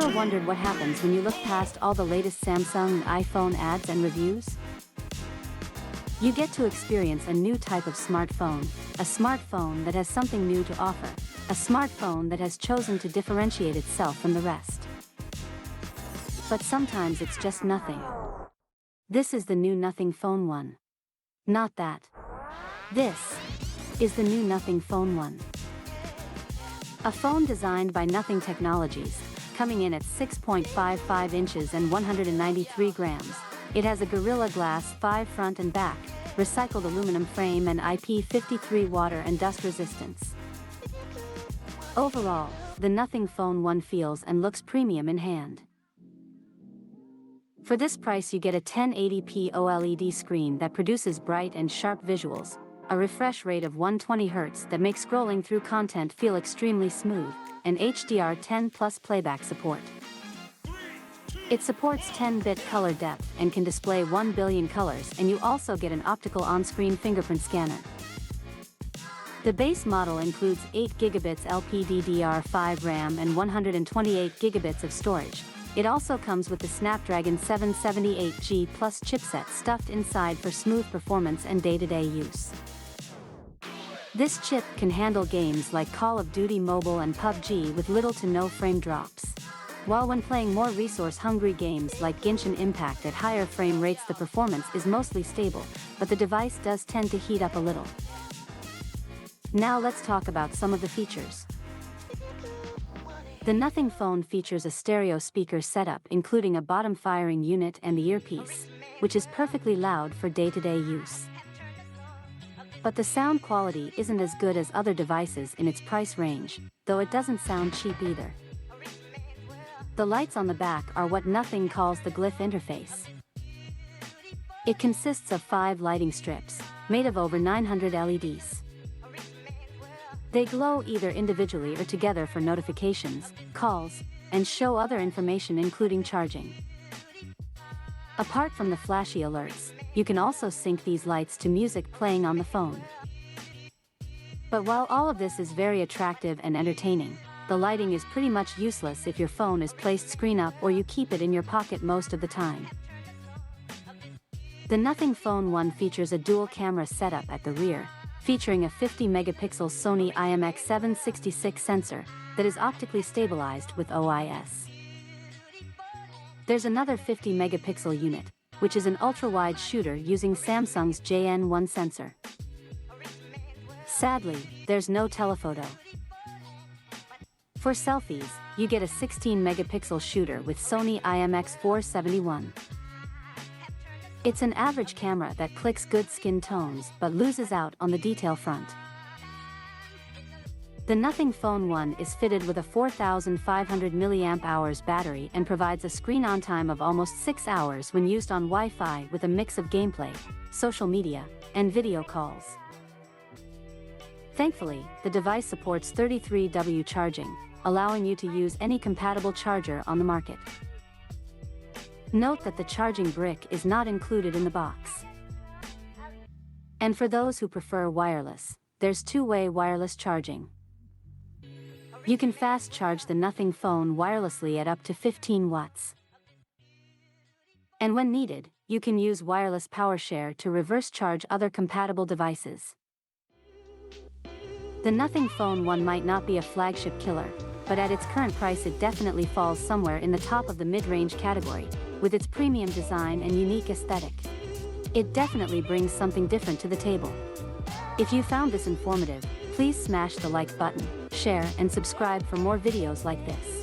Ever wondered what happens when you look past all the latest Samsung and iPhone ads and reviews? You get to experience a new type of smartphone, a smartphone that has something new to offer, a smartphone that has chosen to differentiate itself from the rest. But sometimes it's just nothing. This is the new Nothing Phone 1. Not that. This is the new Nothing Phone 1. A phone designed by Nothing Technologies, coming in at 6.55 inches and 193 grams. It has a Gorilla Glass 5 front and back, recycled aluminum frame and IP53 water and dust resistance. Overall, the Nothing Phone 1 feels and looks premium in hand. For this price you get a 1080p OLED screen that produces bright and sharp visuals, a refresh rate of 120Hz that makes scrolling through content feel extremely smooth, and HDR10+ playback support. It supports 10-bit color depth and can display 1 billion colors, and you also get an optical on-screen fingerprint scanner. The base model includes 8GB LPDDR5 RAM and 128GB of storage. It also comes with the Snapdragon 778G Plus chipset stuffed inside for smooth performance and day-to-day use. This chip can handle games like Call of Duty Mobile and PUBG with little to no frame drops. While when playing more resource-hungry games like Genshin Impact at higher frame rates, the performance is mostly stable, but the device does tend to heat up a little. Now let's talk about some of the features. The Nothing Phone features a stereo speaker setup including a bottom-firing unit and the earpiece, which is perfectly loud for day-to-day use. But the sound quality isn't as good as other devices in its price range, though it doesn't sound cheap either. The lights on the back are what Nothing calls the glyph interface. It consists of 5 lighting strips, made of over 900 LEDs. They glow either individually or together for notifications, calls, and show other information including charging. Apart from the flashy alerts, you can also sync these lights to music playing on the phone. But while all of this is very attractive and entertaining, the lighting is pretty much useless if your phone is placed screen up or you keep it in your pocket most of the time. The Nothing Phone 1 features a dual camera setup at the rear, featuring a 50-megapixel Sony IMX766 sensor that is optically stabilized with OIS. There's another 50-megapixel unit, which is an ultra-wide shooter using Samsung's JN1 sensor. Sadly, there's no telephoto. For selfies, you get a 16-megapixel shooter with Sony IMX471. It's an average camera that clicks good skin tones but loses out on the detail front. The Nothing Phone 1 is fitted with a 4,500 mAh battery and provides a screen-on time of almost 6 hours when used on Wi-Fi with a mix of gameplay, social media, and video calls. Thankfully, the device supports 33W charging, allowing you to use any compatible charger on the market. Note that the charging brick is not included in the box. And for those who prefer wireless, there's two-way wireless charging. You can fast charge the Nothing Phone wirelessly at up to 15 watts. And when needed, you can use wireless power share to reverse charge other compatible devices. The Nothing Phone 1 might not be a flagship killer, but at its current price it definitely falls somewhere in the top of the mid-range category, with its premium design and unique aesthetic. It definitely brings something different to the table. If you found this informative, please smash the like button, share and subscribe for more videos like this.